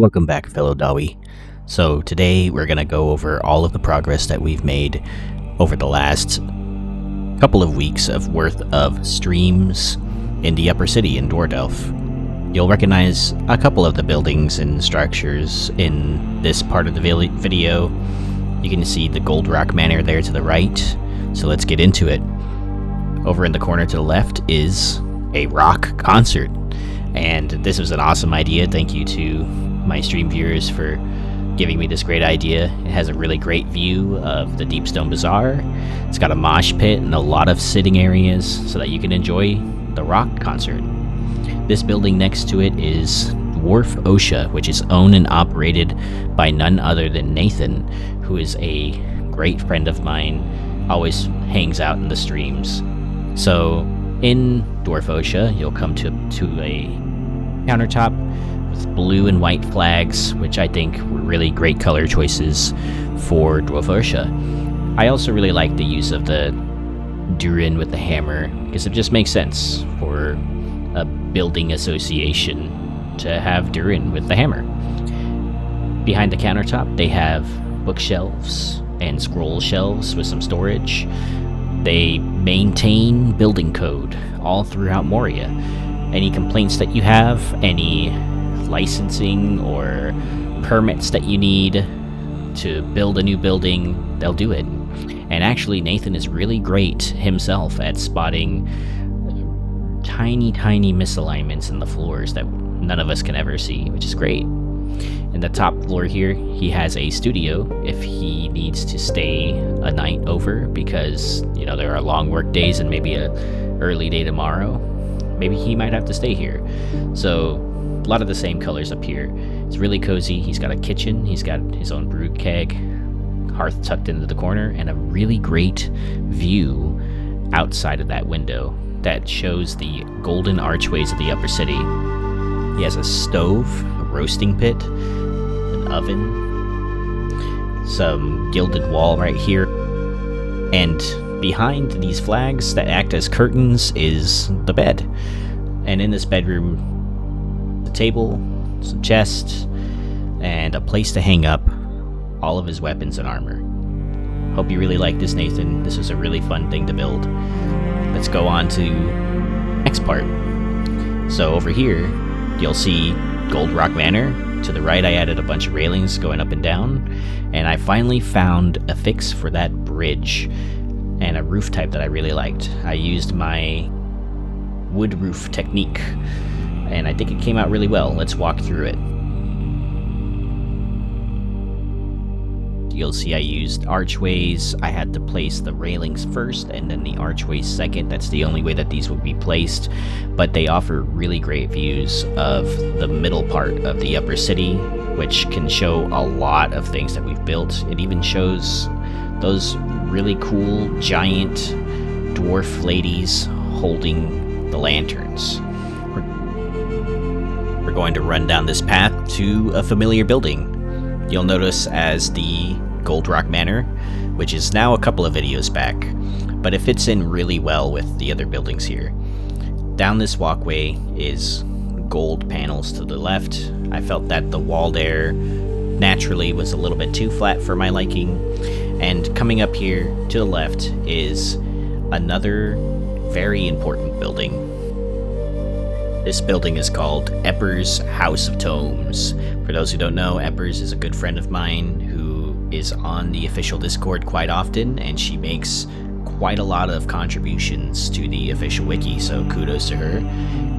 Welcome back, fellow Dawi. So today we're going to go over all of the progress that we've made over the last couple of weeks of worth of streams in the upper city in Dwardelf. You'll recognize a couple of the buildings and structures in this part of the video. You can see the Goldrock manor there to the right, so let's get into it. Over in the corner to the left is a rock concert, and this was an awesome idea. Thank you to my stream viewers for giving me this great idea. It has a really great view of the Deepstone Bazaar. It's got a mosh pit and a lot of sitting areas so that you can enjoy the rock concert. This building next to it is Dwarf Osha, which is owned and operated by none other than Nathan, who is a great friend of mine, always hangs out in the streams. So in Dwarf Osha, you'll come to a countertop with blue and white flags, which I think were really great color choices for Dwarf Osha. I also really like the use of the Durin with the hammer, because it just makes sense for a building association to have Durin with the hammer. Behind the countertop, they have bookshelves and scroll shelves with some storage. They maintain building code all throughout Moria. Any complaints that you have, any licensing or permits that you need to build a new building, they'll do it. And actually, Nathan is really great himself at spotting tiny misalignments in the floors that none of us can ever see, which is great. In the top floor here, he has a studio if he needs to stay a night over, because there are long work days and maybe a early day tomorrow. Maybe he might have to stay here. So a lot of the same colors up here. It's really cozy. He's got a kitchen, he's got his own brew keg, hearth tucked into the corner, and a really great view outside of that window that shows the golden archways of the upper city. He has a stove, a roasting pit, an oven, some gilded wall right here, and behind these flags that act as curtains is the bed. And in this bedroom, a table, some chests, and a place to hang up all of his weapons and armor. Hope you really like this, Nathan. This was a really fun thing to build. Let's go on to the next part. So over here, you'll see Goldrock Manor. To the right, I added a bunch of railings going up and down, and I finally found a fix for that bridge and a roof type that I really liked. I used my wood roof technique, and I think it came out really well. Let's walk through it. You'll see I used archways. I had to place the railings first and then the archways second. That's the only way that these would be placed, but they offer really great views of the middle part of the upper city, which can show a lot of things that we've built. It even shows those really cool giant dwarf ladies holding the lanterns. We're going to run down this path to a familiar building. You'll notice as the Goldrock Manor, which is now a couple of videos back, but it fits in really well with the other buildings here. Down this walkway is gold panels to the left. I felt that the wall there naturally was a little bit too flat for my liking. And coming up here to the left is another very important building. This building is called Eppurs House of Tomes. For those who don't know, Eppurs is a good friend of mine who is on the official Discord quite often, and she makes quite a lot of contributions to the official wiki, so kudos to her.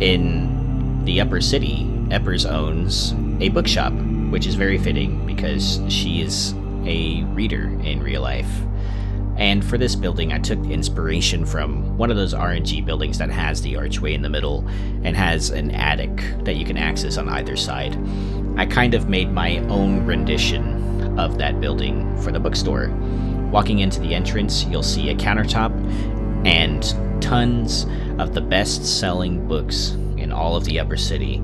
In the upper city, Eppurs owns a bookshop, which is very fitting because she is a reader in real life. And for this building, I took inspiration from one of those RNG buildings that has the archway in the middle and has an attic that you can access on either side. I kind of made my own rendition of that building for the bookstore. Walking into the entrance, you'll see a countertop and tons of the best-selling books in all of the upper city.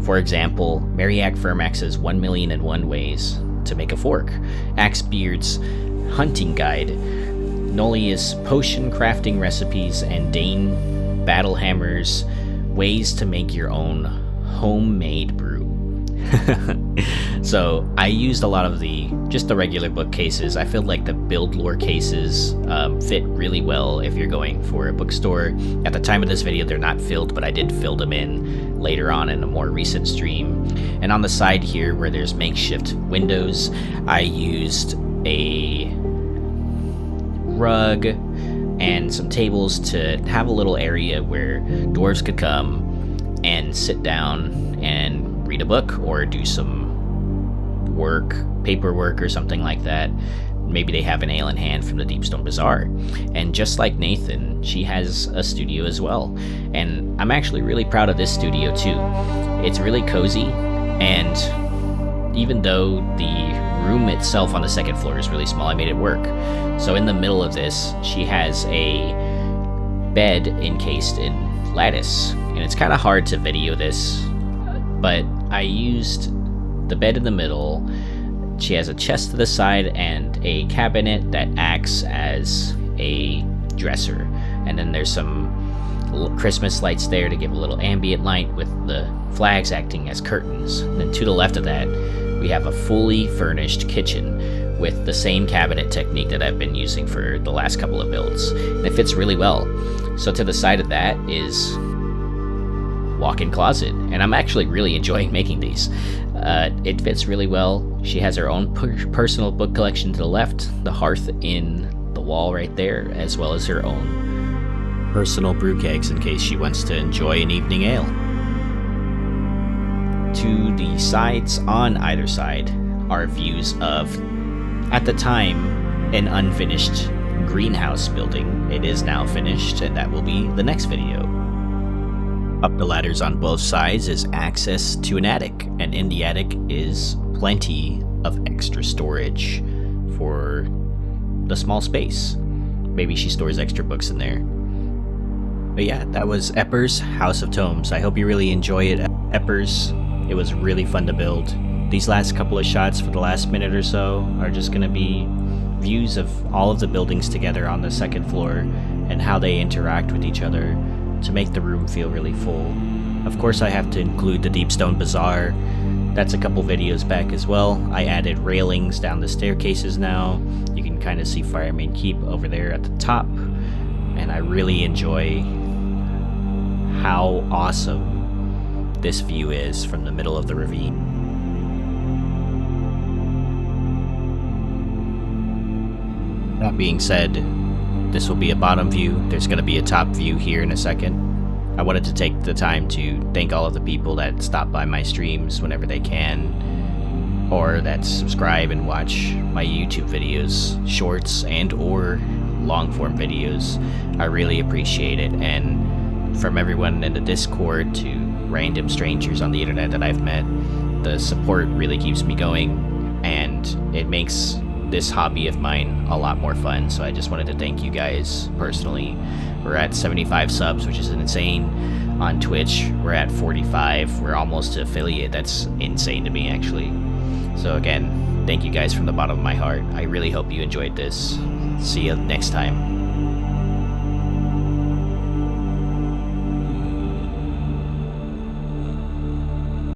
For example, Mariak Fermax's 1,000,001 Ways to Make a Fork, Axebeard's Hunting Guide, Nolia's potion crafting recipes, and Dain Battlehammer's ways to make your own homemade brew. So I used a lot of just the regular bookcases. I feel like the build lore cases fit really well if you're going for a bookstore. At the time of this video, they're not filled, but I did fill them in later on in a more recent stream. And on the side here where there's makeshift windows, I used a rug and some tables to have a little area where dwarves could come and sit down and read a book or do some paperwork or something like that. Maybe they have an ale in hand from the Deepstone Bazaar. And just like Nathan, she has a studio as well. And I'm actually really proud of this studio too. It's really cozy, and even though the room itself on the second floor is really small, I made it work. So in the middle of this, she has a bed encased in lattice. And it's kind of hard to video this, but I used the bed in the middle. She has a chest to the side and a cabinet that acts as a dresser. And then there's some little Christmas lights there to give a little ambient light, with the flags acting as curtains. And then to the left of that, we have a fully furnished kitchen with the same cabinet technique that I've been using for the last couple of builds. And it fits really well. So to the side of that is walk-in closet, and I'm actually really enjoying making these. It fits really well. She has her own personal book collection to the left, the hearth in the wall right there, as well as her own personal brew kegs in case she wants to enjoy an evening ale. To the sides on either side are views of, at the time, an unfinished greenhouse building. It is now finished, and that will be the next video. Up the ladders on both sides is access to an attic, and in the attic is plenty of extra storage for the small space. Maybe she stores extra books in there. But yeah, that was Eppurs House of Tomes. I hope you really enjoy it, Eppurs. It was really fun to build. These last couple of shots for the last minute or so are just going to be views of all of the buildings together on the second floor and how they interact with each other to make the room feel really full. Of course, I have to include the Deepstone Bazaar. That's a couple videos back as well. I added railings down the staircases now. You can kind of see Firebeard Keep over there at the top. And I really enjoy how awesome this view is from the middle of the ravine. That being said, this will be a bottom view. There's going to be a top view here in a second. I wanted to take the time to thank all of the people that stop by my streams whenever they can, or that subscribe and watch my YouTube videos, shorts and or long form videos. I really appreciate it. And from everyone in the Discord to random strangers on the internet that I've met, the support really keeps me going, and it makes this hobby of mine a lot more fun. So I just wanted to thank you guys personally. We're at 75 subs, which is insane. On Twitch, we're at 45. We're almost to affiliate. That's insane to me, actually. So again, thank you guys from the bottom of my heart. I really hope you enjoyed this. See you next time.